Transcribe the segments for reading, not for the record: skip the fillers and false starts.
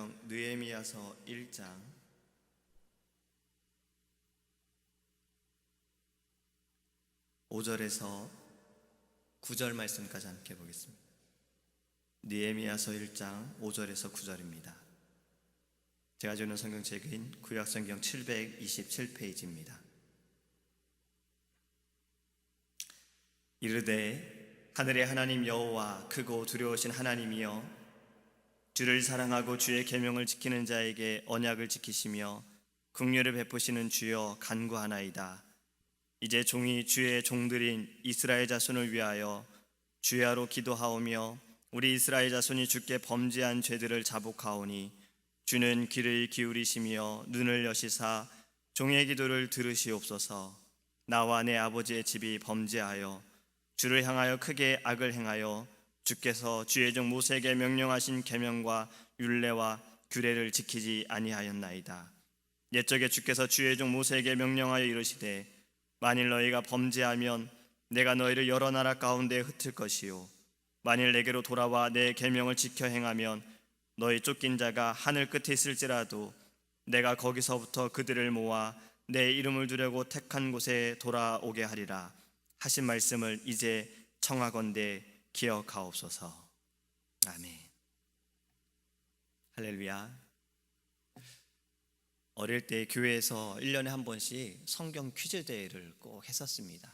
성경 느헤미야서 1장 5절에서 9절 말씀까지 함께 보겠습니다. 느헤미야서 1장 5절에서 9절입니다. 제가 주는 성경책인 구약성경 727페이지입니다. 이르되 하늘의 하나님 여호와 크고 두려우신 하나님이여, 주를 사랑하고 주의 계명을 지키는 자에게 언약을 지키시며 긍휼을 베푸시는 주여 간구하나이다. 이제 종이 주의 종들인 이스라엘 자손을 위하여 주야로 기도하오며 우리 이스라엘 자손이 주께 범죄한 죄들을 자복하오니 주는 귀를 기울이시며 눈을 여시사 종의 기도를 들으시옵소서. 나와 내 아버지의 집이 범죄하여 주를 향하여 크게 악을 행하여 주께서 주의 종 모세에게 명령하신 계명과 율례와 규례를 지키지 아니하였나이다. 옛적에 주께서 주의 종 모세에게 명령하여 이르시되 만일 너희가 범죄하면 내가 너희를 여러 나라 가운데 흩을 것이요 만일 내게로 돌아와 내 계명을 지켜 행하면 너희 쫓긴 자가 하늘 끝에 있을지라도 내가 거기서부터 그들을 모아 내 이름을 두려고 택한 곳에 돌아오게 하리라 하신 말씀을 이제 청하건대 기억하옵소서. 아멘. 할렐루야. 어릴 때 교회에서 1년에 한 번씩 성경 퀴즈 대회를 꼭 했었습니다.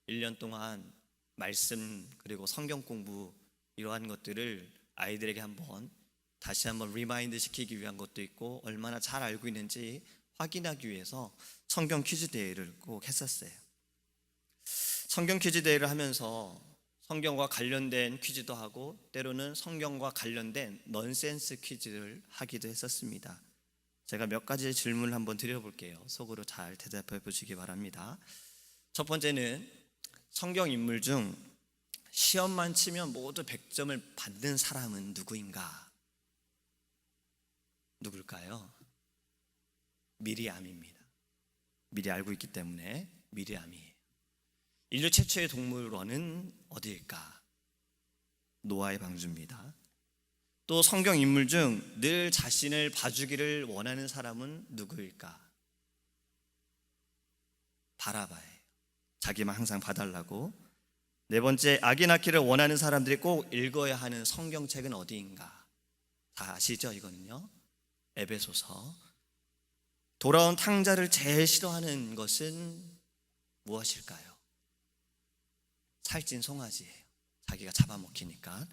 1년 동안 말씀 그리고 성경 공부 이러한 것들을 아이들에게 다시 한번 리마인드 시키기 위한 것도 있고 얼마나 잘 알고 있는지 확인하기 위해서 성경 퀴즈 대회를 꼭 했었어요. 성경 퀴즈 대회를 하면서 성경과 관련된 퀴즈도 하고 때로는 성경과 관련된 넌센스 퀴즈를 하기도 했었습니다. 제가 몇 가지 질문을 한번 드려볼게요. 속으로 잘 대답해 보시기 바랍니다. 첫 번째는 성경 인물 중 시험만 치면 모두 100점을 받는 사람은 누구인가? 누굴까요? 미리암입니다. 미리 알고 있기 때문에 미리암이에요. 인류 최초의 동물원은 어디일까? 노아의 방주입니다. 또 성경 인물 중 늘 자신을 봐주기를 원하는 사람은 누구일까? 바라바예요. 자기만 항상 봐달라고. 네 번째, 아기 낳기를 원하는 사람들이 꼭 읽어야 하는 성경책은 어디인가? 다 아시죠? 이거는요, 에베소서. 돌아온 탕자를 제일 싫어하는 것은 무엇일까요? 살찐 송아지예요. 자기가 잡아먹히니까.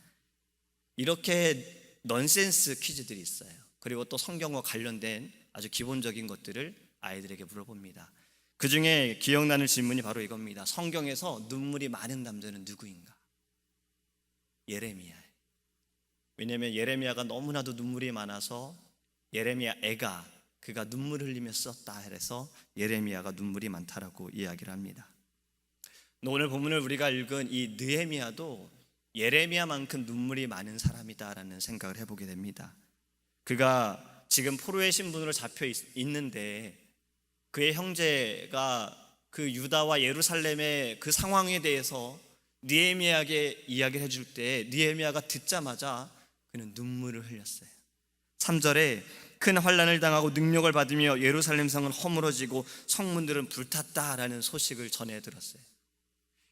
이렇게 넌센스 퀴즈들이 있어요. 그리고 또 성경과 관련된 아주 기본적인 것들을 아이들에게 물어봅니다. 그 중에 기억나는 질문이 바로 이겁니다. 성경에서 눈물이 많은 남자는 누구인가? 예레미야예요. 왜냐하면 예레미야가 너무나도 눈물이 많아서 예레미야 애가 그가 눈물 흘리며 썼다 해서 예레미야가 눈물이 많다라고 이야기를 합니다. 오늘 본문을 우리가 읽은 이 느헤미야도 예레미야만큼 눈물이 많은 사람이다라는 생각을 해보게 됩니다. 그가 지금 포로의 신분으로 잡혀 있는데 그의 형제가 그 유다와 예루살렘의 그 상황에 대해서 느헤미야에게 이야기를 해줄 때 느헤미야가 듣자마자 그는 눈물을 흘렸어요. 3절에 큰 환난을 당하고 능력을 받으며 예루살렘 성은 허물어지고 성문들은 불탔다라는 소식을 전해 들었어요.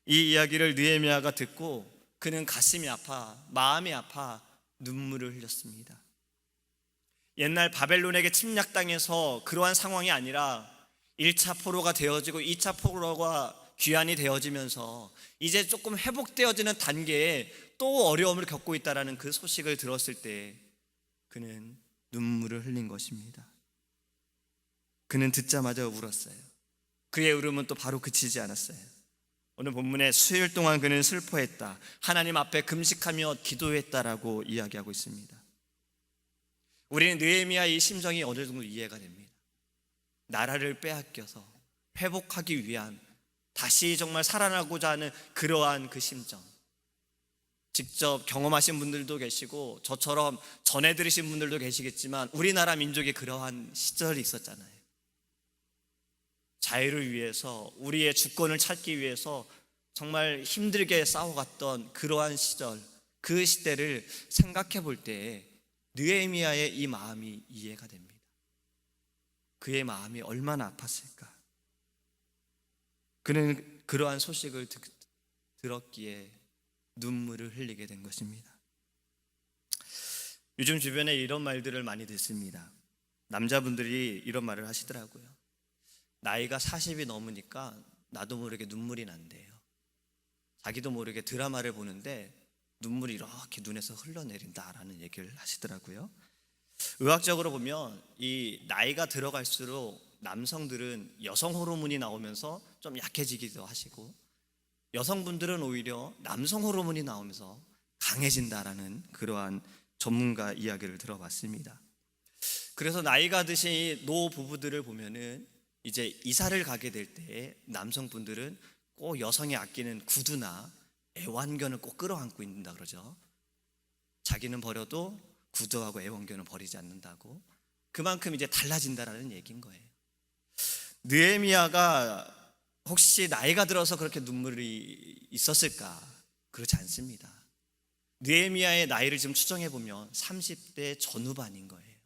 이 이야기를 느헤미야가 듣고 그는 가슴이 아파 마음이 아파 눈물을 흘렸습니다. 옛날 바벨론에게 침략당해서 그러한 상황이 아니라 1차 포로가 되어지고 2차 포로가 귀환이 되어지면서 이제 조금 회복되어지는 단계에 또 어려움을 겪고 있다는 그 소식을 들었을 때 그는 눈물을 흘린 것입니다. 그는 듣자마자 울었어요. 그의 울음은 또 바로 그치지 않았어요. 오늘 본문에 수일 동안 그는 슬퍼했다, 하나님 앞에 금식하며 기도했다라고 이야기하고 있습니다. 우리는 느헤미야의 이 심정이 어느 정도 이해가 됩니다. 나라를 빼앗겨서 회복하기 위한, 다시 정말 살아나고자 하는 그러한 그 심정, 직접 경험하신 분들도 계시고 저처럼 전해 들으신 분들도 계시겠지만 우리나라 민족에 그러한 시절이 있었잖아요. 자유를 위해서, 우리의 주권을 찾기 위해서 정말 힘들게 싸워갔던 그러한 시절, 그 시대를 생각해 볼 때 느헤미야의 이 마음이 이해가 됩니다. 그의 마음이 얼마나 아팠을까. 그는 그러한 소식을 들었기에 눈물을 흘리게 된 것입니다. 요즘 주변에 이런 말들을 많이 듣습니다. 남자분들이 이런 말을 하시더라고요. 나이가 40이 넘으니까 나도 모르게 눈물이 난대요. 자기도 모르게 드라마를 보는데 눈물이 이렇게 눈에서 흘러내린다라는 얘기를 하시더라고요. 의학적으로 보면 이 나이가 들어갈수록 남성들은 여성 호르몬이 나오면서 좀 약해지기도 하시고, 여성분들은 오히려 남성 호르몬이 나오면서 강해진다라는 그러한 전문가 이야기를 들어봤습니다. 그래서 나이가 드신 노 부부들을 보면은 이제 이사를 가게 될 때 남성분들은 꼭 여성이 아끼는 구두나 애완견을 꼭 끌어안고 있는다 그러죠. 자기는 버려도 구두하고 애완견을 버리지 않는다고. 그만큼 이제 달라진다라는 얘기인 거예요. 느헤미야가 혹시 나이가 들어서 그렇게 눈물이 있었을까? 그렇지 않습니다. 느헤미야의 나이를 지금 추정해 보면 30대 전후반인 거예요.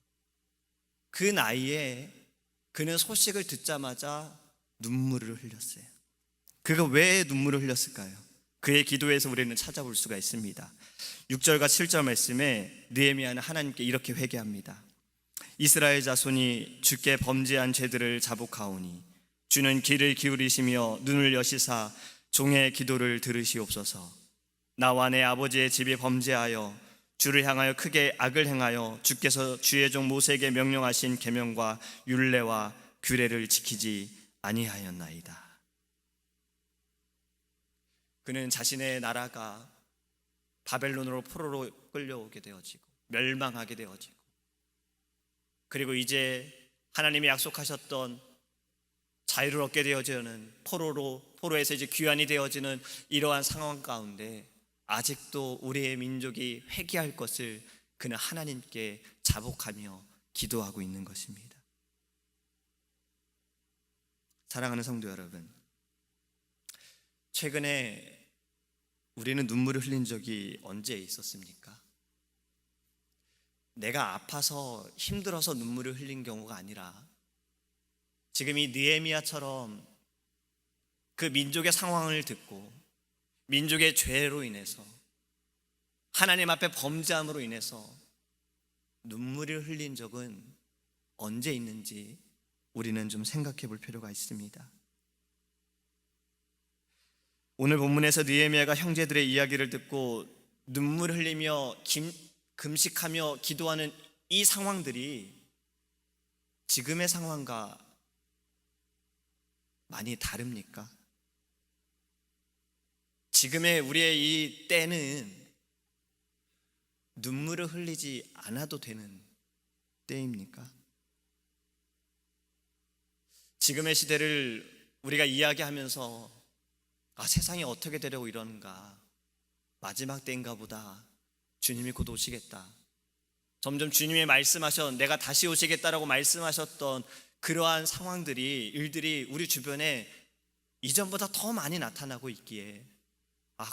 그 나이에 그는 소식을 듣자마자 눈물을 흘렸어요. 그가 왜 눈물을 흘렸을까요? 그의 기도에서 우리는 찾아볼 수가 있습니다. 6절과 7절 말씀에 느헤미야는 하나님께 이렇게 회개합니다. 이스라엘 자손이 주께 범죄한 죄들을 자복하오니 주는 귀를 기울이시며 눈을 여시사 종의 기도를 들으시옵소서. 나와 내 아버지의 집이 범죄하여 주를 향하여 크게 악을 행하여 주께서 주의 종 모세에게 명령하신 계명과 율례와 규례를 지키지 아니하였나이다. 그는 자신의 나라가 바벨론으로 포로로 끌려오게 되어지고 멸망하게 되어지고, 그리고 이제 하나님이 약속하셨던 자유를 얻게 되어지는 포로에서 이제 귀환이 되어지는 이러한 상황 가운데 아직도 우리의 민족이 회개할 것을 그는 하나님께 자복하며 기도하고 있는 것입니다. 사랑하는 성도 여러분, 최근에 우리는 눈물을 흘린 적이 언제 있었습니까? 내가 아파서 힘들어서 눈물을 흘린 경우가 아니라 지금 이 느헤미야처럼 그 민족의 상황을 듣고 민족의 죄로 인해서 하나님 앞에 범죄함으로 인해서 눈물을 흘린 적은 언제 있는지 우리는 좀 생각해 볼 필요가 있습니다. 오늘 본문에서 느헤미야가 형제들의 이야기를 듣고 눈물 흘리며 금식하며 기도하는 이 상황들이 지금의 상황과 많이 다릅니까? 지금의 우리의 이 때는 눈물을 흘리지 않아도 되는 때입니까? 지금의 시대를 우리가 이야기하면서 세상이 어떻게 되려고 이러는가, 마지막 때인가 보다, 주님이 곧 오시겠다, 점점 주님이 내가 다시 오시겠다라고 말씀하셨던 그러한 일들이 우리 주변에 이전보다 더 많이 나타나고 있기에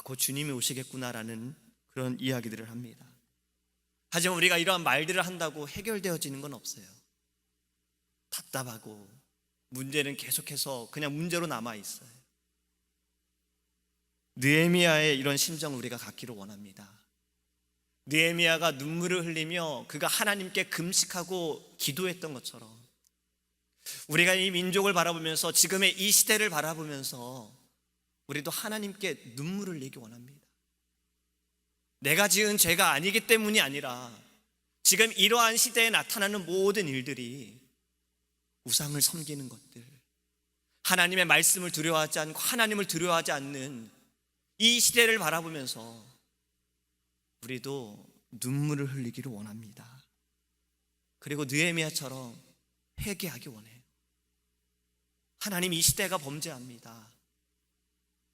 곧 주님이 오시겠구나라는 그런 이야기들을 합니다. 하지만 우리가 이러한 말들을 한다고 해결되어지는 건 없어요. 답답하고 문제는 계속해서 그냥 문제로 남아있어요. 느헤미야의 이런 심정을 우리가 갖기를 원합니다. 느헤미야가 눈물을 흘리며 그가 하나님께 금식하고 기도했던 것처럼 우리가 이 민족을 바라보면서 지금의 이 시대를 바라보면서 우리도 하나님께 눈물을 흘리기 원합니다. 내가 지은 죄가 아니기 때문이 아니라 지금 이러한 시대에 나타나는 모든 일들이 우상을 섬기는 것들, 하나님의 말씀을 두려워하지 않고 하나님을 두려워하지 않는 이 시대를 바라보면서 우리도 눈물을 흘리기를 원합니다. 그리고 느헤미야처럼 회개하기 원해요. 하나님, 이 시대가 범죄합니다.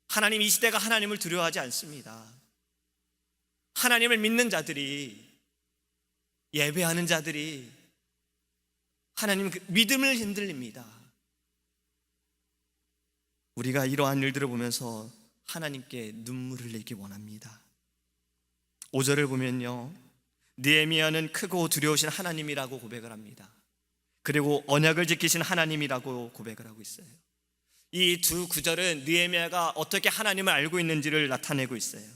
하나님, 이 시대가 하나님을 두려워하지 않습니다. 하나님을 믿는 자들이, 예배하는 자들이 하나님 믿음을 흔들립니다. 우리가 이러한 일들을 보면서 하나님께 눈물을 흘리기 원합니다. 5절을 보면요, 느헤미야는 크고 두려우신 하나님이라고 고백을 합니다. 그리고 언약을 지키신 하나님이라고 고백을 하고 있어요. 이 두 구절은 느헤미야가 어떻게 하나님을 알고 있는지를 나타내고 있어요.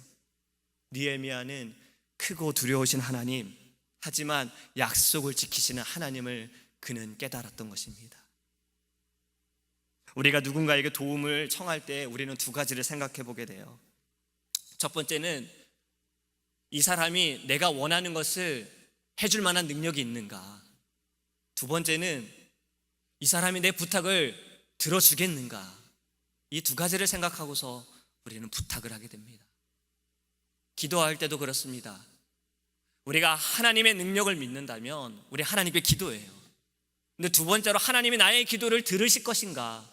느헤미야는 크고 두려우신 하나님, 하지만 약속을 지키시는 하나님을 그는 깨달았던 것입니다. 우리가 누군가에게 도움을 청할 때 우리는 두 가지를 생각해 보게 돼요. 첫 번째는 이 사람이 내가 원하는 것을 해줄 만한 능력이 있는가? 두 번째는 이 사람이 내 부탁을 들어주겠는가? 이 두 가지를 생각하고서 우리는 부탁을 하게 됩니다. 기도할 때도 그렇습니다. 우리가 하나님의 능력을 믿는다면 우리 하나님께 기도해요. 근데 두 번째로 하나님이 나의 기도를 들으실 것인가?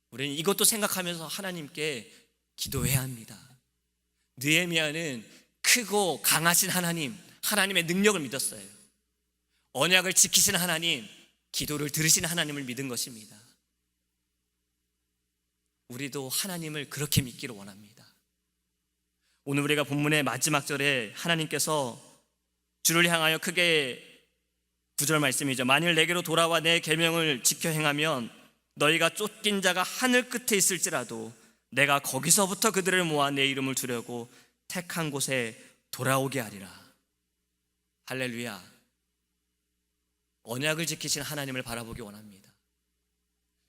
우리는 이것도 생각하면서 하나님께 기도해야 합니다. 느헤미야는 크고 강하신 하나님, 하나님의 능력을 믿었어요. 언약을 지키시는 하나님, 기도를 들으시는 하나님을 믿은 것입니다. 우리도 하나님을 그렇게 믿기를 원합니다. 오늘 우리가 본문의 마지막 절에 하나님께서 주를 향하여 크게 9절 말씀이죠. 만일 내게로 돌아와 내 계명을 지켜 행하면 너희가 쫓긴 자가 하늘 끝에 있을지라도 내가 거기서부터 그들을 모아 내 이름을 두려고 택한 곳에 돌아오게 하리라. 할렐루야. 언약을 지키신 하나님을 바라보기 원합니다.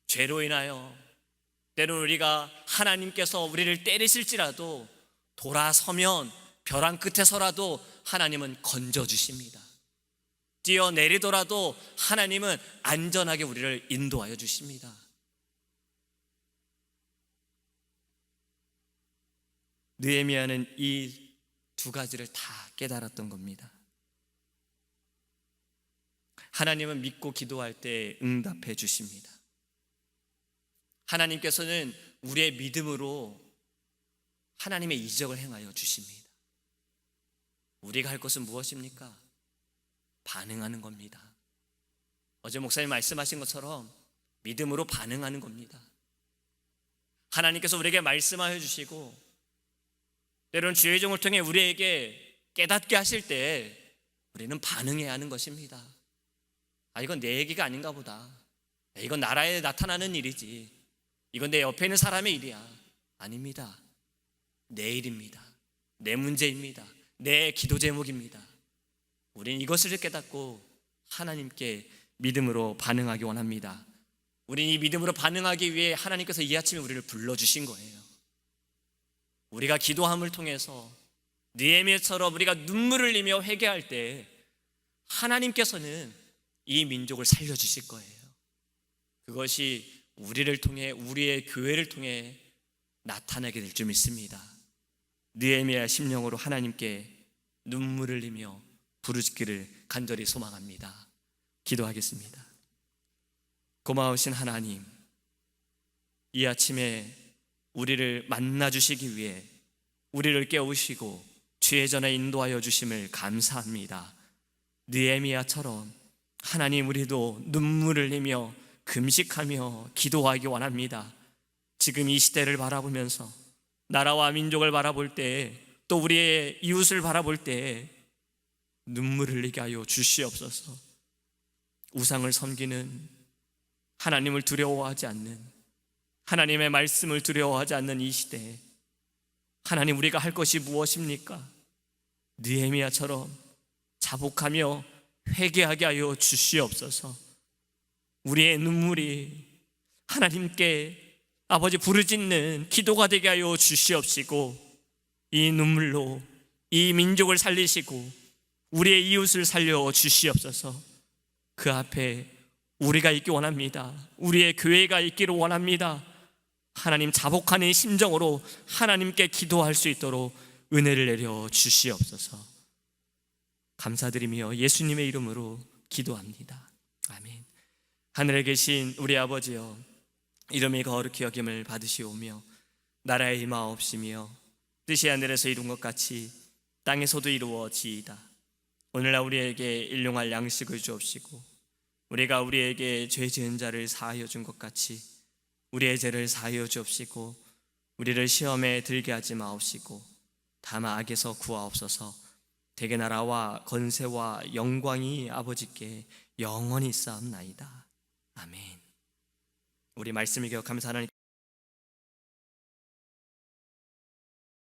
죄로 인하여 때로는 우리가 하나님께서 우리를 때리실지라도 돌아서면 벼랑 끝에서라도 하나님은 건져주십니다. 뛰어내리더라도 하나님은 안전하게 우리를 인도하여 주십니다. 느헤미야는 이 두 가지를 다 깨달았던 겁니다. 하나님은 믿고 기도할 때 응답해 주십니다. 하나님께서는 우리의 믿음으로 하나님의 이적을 행하여 주십니다. 우리가 할 것은 무엇입니까? 반응하는 겁니다. 어제 목사님 말씀하신 것처럼 믿음으로 반응하는 겁니다. 하나님께서 우리에게 말씀하여 주시고 때로는 주의 종을 통해 우리에게 깨닫게 하실 때 우리는 반응해야 하는 것입니다. 이건 내 얘기가 아닌가 보다. 이건 나라에 나타나는 일이지. 이건 내 옆에 있는 사람의 일이야. 아닙니다. 내 일입니다. 내 문제입니다. 내 기도 제목입니다. 우리는 이것을 깨닫고 하나님께 믿음으로 반응하기 원합니다. 우리는 이 믿음으로 반응하기 위해 하나님께서 이 아침에 우리를 불러주신 거예요. 우리가 기도함을 통해서 느헤미야처럼 우리가 눈물을 흘리며 회개할 때 하나님께서는 이 민족을 살려주실 거예요. 그것이 우리를 통해, 우리의 교회를 통해 나타나게 될 줄 믿습니다. 느헤미야 심령으로 하나님께 눈물을 흘리며 부르짖기를 간절히 소망합니다. 기도하겠습니다. 고마우신 하나님, 이 아침에 우리를 만나주시기 위해 우리를 깨우시고 주의 전에 인도하여 주심을 감사합니다. 느헤미야처럼 하나님, 우리도 눈물을 흘리며 금식하며 기도하기 원합니다. 지금 이 시대를 바라보면서 나라와 민족을 바라볼 때, 또 우리의 이웃을 바라볼 때 눈물을 흘리게 하여 주시옵소서. 우상을 섬기는, 하나님을 두려워하지 않는, 하나님의 말씀을 두려워하지 않는 이 시대에 하나님, 우리가 할 것이 무엇입니까? 느헤미야처럼 자복하며 회개하게 하여 주시옵소서. 우리의 눈물이 하나님께 아버지 부르짖는 기도가 되게 하여 주시옵시고, 이 눈물로 이 민족을 살리시고 우리의 이웃을 살려 주시옵소서. 그 앞에 우리가 있기 원합니다. 우리의 교회가 있기를 원합니다. 하나님, 자복하는 심정으로 하나님께 기도할 수 있도록 은혜를 내려 주시옵소서. 감사드리며 예수님의 이름으로 기도합니다. 아멘. 하늘에 계신 우리 아버지여, 이름이 거룩히 여김을 받으시오며 나라의 임하옵시며 뜻이 하늘에서 이룬 것 같이 땅에서도 이루어지이다. 오늘날 우리에게 일용할 양식을 주옵시고 우리가 우리에게 죄 지은 자를 사하여 준 것 같이 우리의 죄를 사하여 주옵시고 우리를 시험에 들게 하지 마옵시고 다만 악에서 구하옵소서. 대개 나라와 건세와 영광이 아버지께 영원히 쌓옵나이다. 아멘. 우리 말씀을 기억하면서 하나님